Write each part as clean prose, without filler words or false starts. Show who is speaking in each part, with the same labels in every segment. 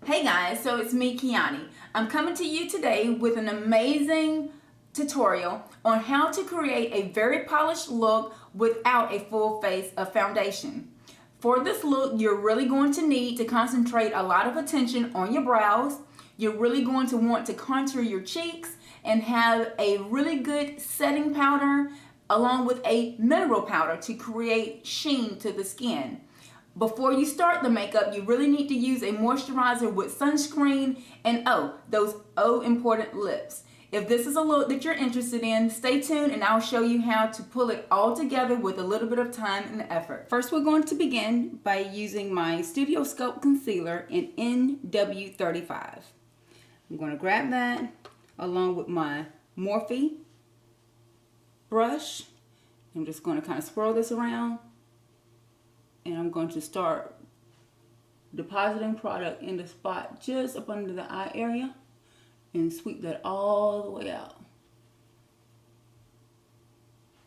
Speaker 1: Hey guys, so it's me, Kiani. I'm coming to you today with an amazing tutorial on how to create a very polished look without a full face of foundation. For this look, you're really going to need to concentrate a lot of attention on your brows. You're really going to want to contour your cheeks and have a really good setting powder along with a mineral powder to create sheen to the skin. Before you start the makeup, you really need to use a moisturizer with sunscreen and those important lips. If this is a look that you're interested in, stay tuned and I'll show you how to pull it all together with a little bit of time and effort. First, we're going to begin by using my Studio Sculpt Concealer in NW35. I'm going to grab that along with my Morphe brush. I'm just going to kind of swirl this around. And I'm going to start depositing product in the spot just up under the eye area and sweep that all the way out.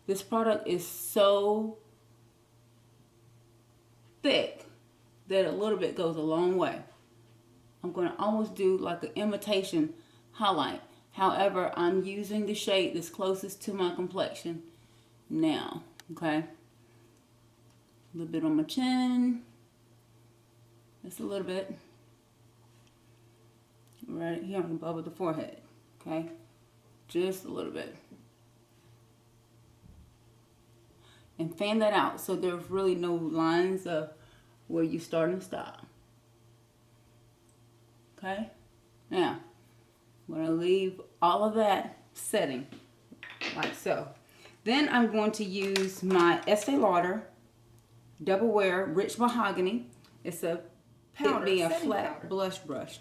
Speaker 1: This product is so thick that a little bit goes a long way. I'm going to almost do like an imitation highlight. However, I'm using the shade that's closest to my complexion now, okay? A little bit on my chin, just a little bit, right here on the above of the forehead, okay, just a little bit, and fan that out so there's really no lines of where you start and stop, okay. Now, I'm going to leave all of that setting like so. Then I'm going to use my Estee Lauder Double Wear Rich Mahogany. It's a powder, a flat powder blush brush.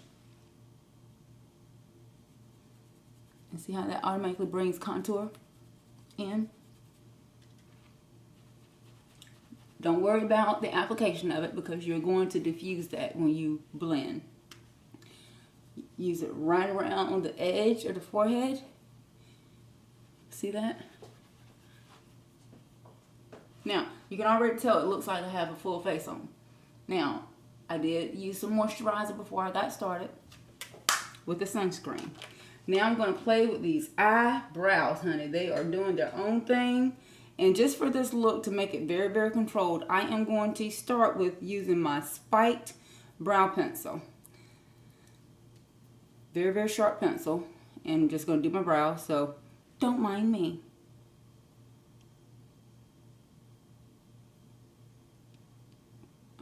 Speaker 1: And see how that automatically brings contour in? Don't worry about the application of it because you're going to diffuse that when you blend. Use it right around on the edge of the forehead. See that? Now, you can already tell it looks like I have a full face on. Now, I did use some moisturizer before I got started with the sunscreen. Now I'm going to play with these eyebrows, honey. They are doing their own thing. And just for this look to make it very, very controlled, I am going to start with using my spiked brow pencil. Very, very sharp pencil. And I'm just going to do my brows, so don't mind me.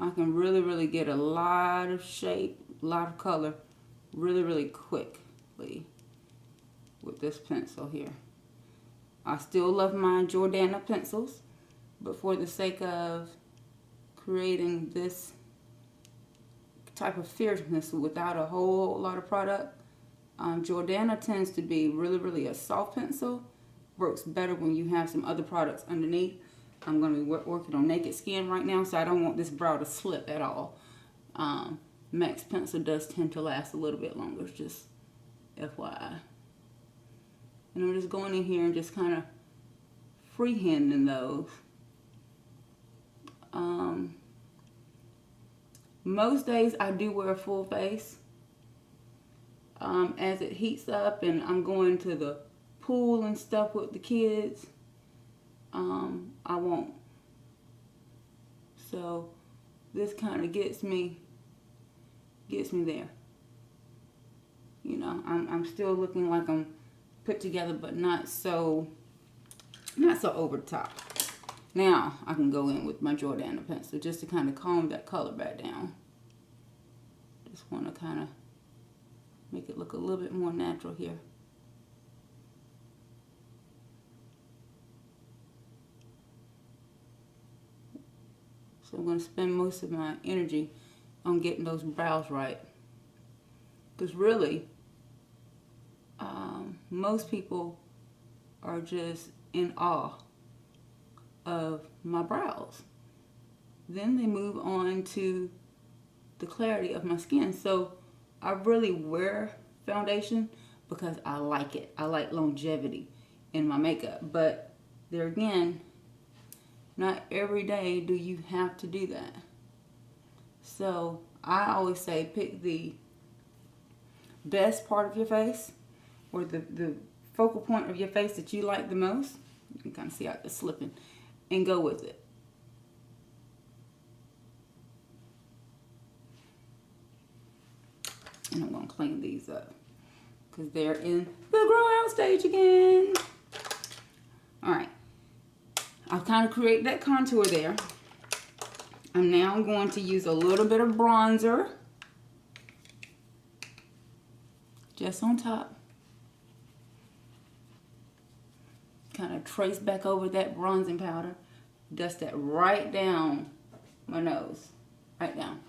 Speaker 1: I can really get a lot of shape, a lot of color, really quickly with this pencil here. I still love my Jordana pencils, but for the sake of creating this type of fierceness without a whole lot of product, Jordana tends to be really a soft pencil. Works better when you have some other products underneath. I'm going to be working on naked skin right now, so I don't want this brow to slip at all. Max pencil does tend to last a little bit longer, just FYI. And I'm just going in here and just kind of freehanding those. Most days I do wear a full face. As it heats up and I'm going to the pool and stuff with the kids, I won't. So this kind of gets me there. You know, I'm still looking like I'm put together, but not so over the top. Now I can go in with my Jordana pencil just to kind of calm that color back down. Just want to kind of make it look a little bit more natural here. So I'm going to spend most of my energy on getting those brows right. Because really, most people are just in awe of my brows. Then they move on to the clarity of my skin. So I really wear foundation because I like it. I like longevity in my makeup. But there again, not every day do you have to do that. So I always say pick the best part of your face, or the focal point of your face that you like the most. You can kind of see how it's slipping, and go with it. And I'm going to clean these up because they're in the grow out stage again. All right. I've kind of created that contour there. I'm now going to use a little bit of bronzer just on top. Kind of trace back over that bronzing powder. Dust that right down my nose. Right down.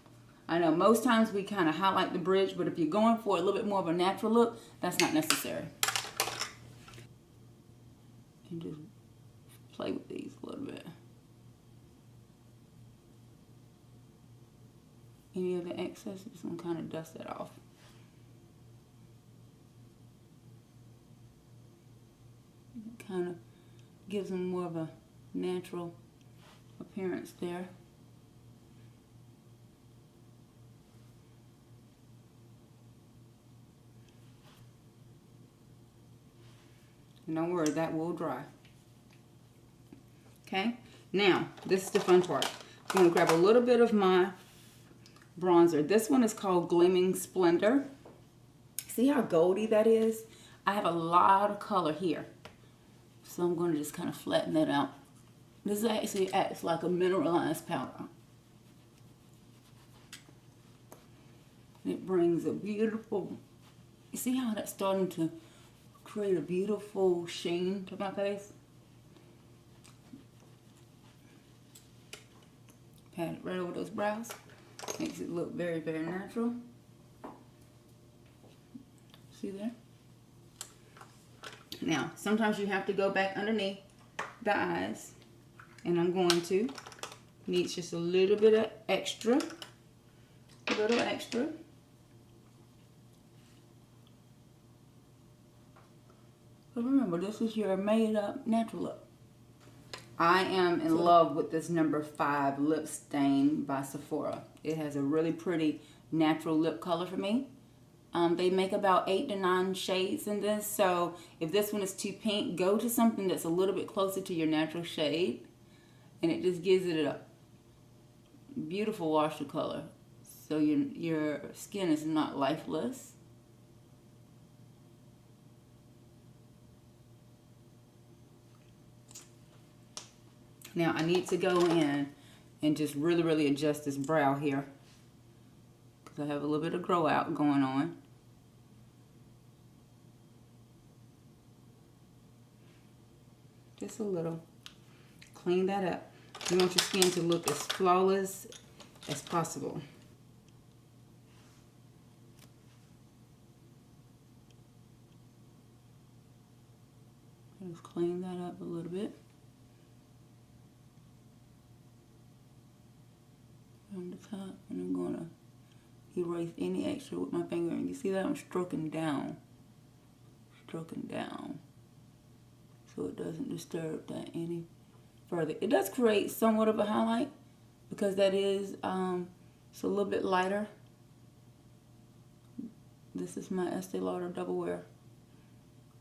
Speaker 1: I know most times we kind of highlight the bridge, but if you're going for a little bit more of a natural look, that's not necessary. And just play with these a little bit. Any of the excess, just gonna kind of dust that off. It kind of gives them more of a natural appearance there. And don't worry, that will dry. Okay, now this is the fun part. I'm going to grab a little bit of my bronzer. This one is called Gleaming Splendor. See how goldy that is? I have a lot of color here. So I'm going to just kind of flatten that out. This actually acts like a mineralized powder. It brings a beautiful, you see how that's starting to create a beautiful sheen to my face? Pat it right over those brows. Makes it look very, very natural. See there? Now, sometimes you have to go back underneath the eyes. And I'm going to need just a little bit of extra. A little extra. But remember, this is your made up natural look. I am in love with this number 5 lip stain by Sephora. It has a really pretty natural lip color for me. They make about 8 to 9 shades in this, so if this one is too pink, go to something that's a little bit closer to your natural shade, and it just gives it a beautiful wash of color, so your skin is not lifeless. Now I need to go in and just really, really adjust this brow here, because I have a little bit of grow out going on. Just a little. Clean that up. You want your skin to look as flawless as possible. Just clean that up a little bit. On the top, and I'm going to erase any extra with my finger. And you see that I'm stroking down, so it doesn't disturb that any further. It does create somewhat of a highlight because that is it's a little bit lighter. This is my Estee Lauder Double Wear.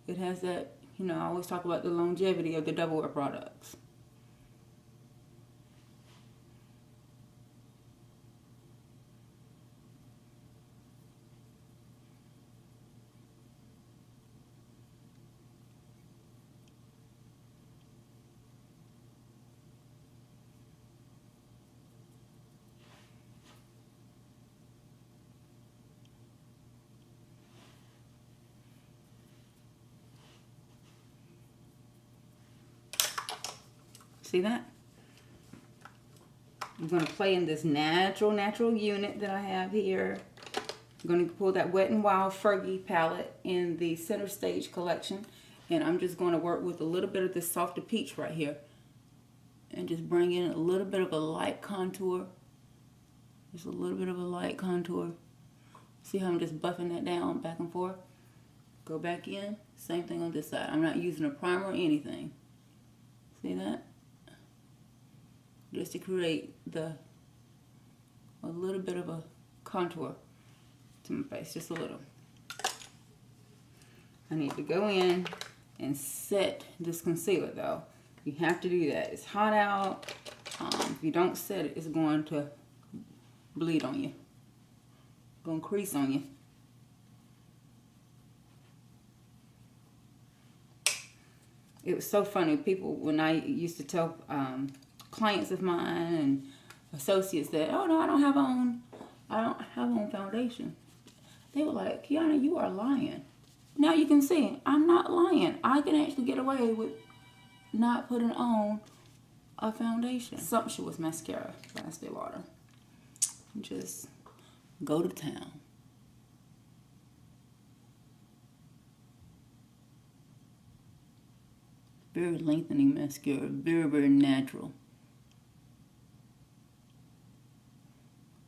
Speaker 1: It has that, you know, I always talk about the longevity of the Double Wear products. See that? I'm going to play in this natural unit that I have here. I'm going to pull that Wet n Wild Fergie palette in the Center Stage collection. And I'm just going to work with a little bit of this Softer Peach right here. And just bring in a little bit of a light contour. Just a little bit of a light contour. See how I'm just buffing that down back and forth? Go back in. Same thing on this side. I'm not using a primer or anything. See that? Just to create a little bit of a contour to my face, just a little. I need to go in and set this concealer though. You have to do that. It's hot out. If you don't set it, it's going to bleed on you. Going to crease on you. It was so funny. People, when I used to tell clients of mine and associates that, oh no, I don't have on foundation. They were like, Kiana, you are lying. Now you can see, I'm not lying. I can actually get away with not putting on a foundation. Sumptuous mascara by Estee Lauder. Just go to town. Very lengthening mascara, very, very natural.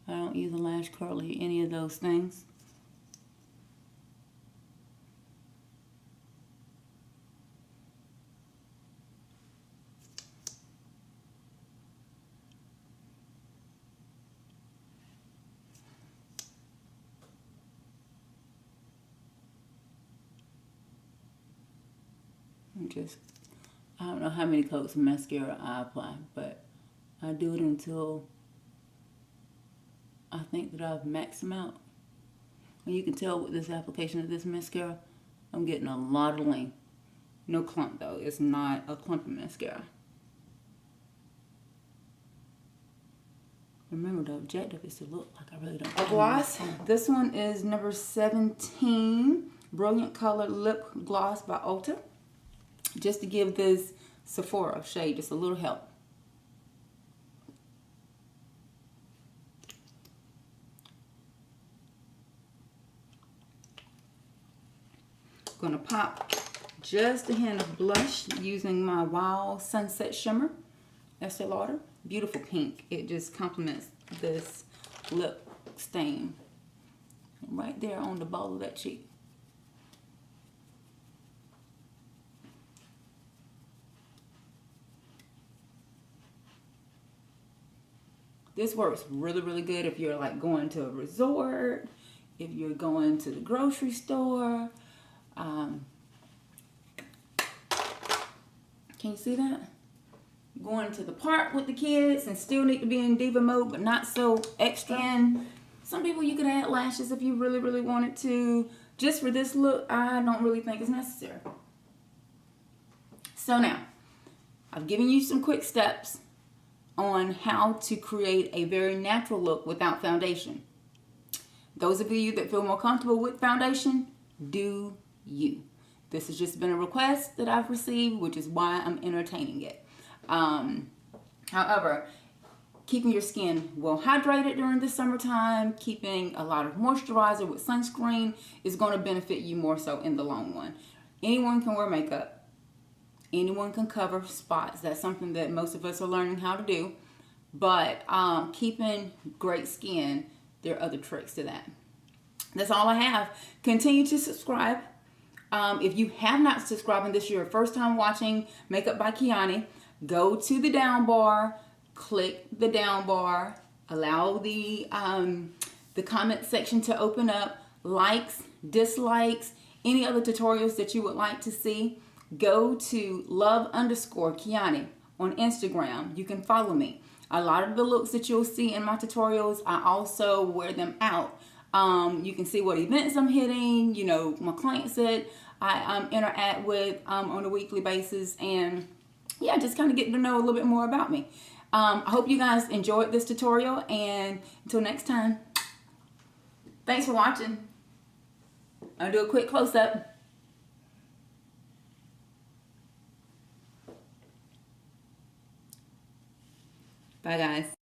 Speaker 1: I don't use a lash curler or any of those things. I don't know how many coats of mascara I apply, but I do it until I think that I've maxed them out. And you can tell with this application of this mascara, I'm getting a lot of length. No clump though, it's not a clumpy mascara. Remember the objective is to look like I really don't. A gloss, this one is number 17, Brilliant Color Lip Gloss by Ulta. Just to give this Sephora shade just a little help. Gonna pop just a hint of blush using my Wild Sunset Shimmer, Estee Lauder. Beautiful pink. It just complements this lip stain right there on the ball of that cheek. This works really, really good if you're like going to a resort, if you're going to the grocery store. Can you see that? Going to the park with the kids and still need to be in diva mode, but not so extra. And some people you could add lashes if you really, really wanted to. Just for this look, I don't really think it's necessary. So now, I've given you some quick steps on how to create a very natural look without foundation. Those of you that feel more comfortable with foundation, do you. This has just been a request that I've received, which is why I'm entertaining it. However, keeping your skin well hydrated during the summertime, keeping a lot of moisturizer with sunscreen is going to benefit you more so in the long run. Anyone can wear makeup. Anyone can cover spots. That's something that most of us are learning how to do. But keeping great skin, there are other tricks to that. That's all I have. Continue to subscribe. If you have not subscribed and this is your first time watching Makeup by Kiani, go to the down bar, click the down bar, allow the comment section to open up, likes, dislikes, any other tutorials that you would like to see. Go to love_Kiani on Instagram. You can follow me. A lot of the looks that you'll see in my tutorials, I also wear them out. You can see what events I'm hitting, you know, my clients that I interact with on a weekly basis, and yeah, just kind of getting to know a little bit more about me. I hope you guys enjoyed this tutorial, and until next time, thanks for watching. I'll do a quick close-up. Bye guys.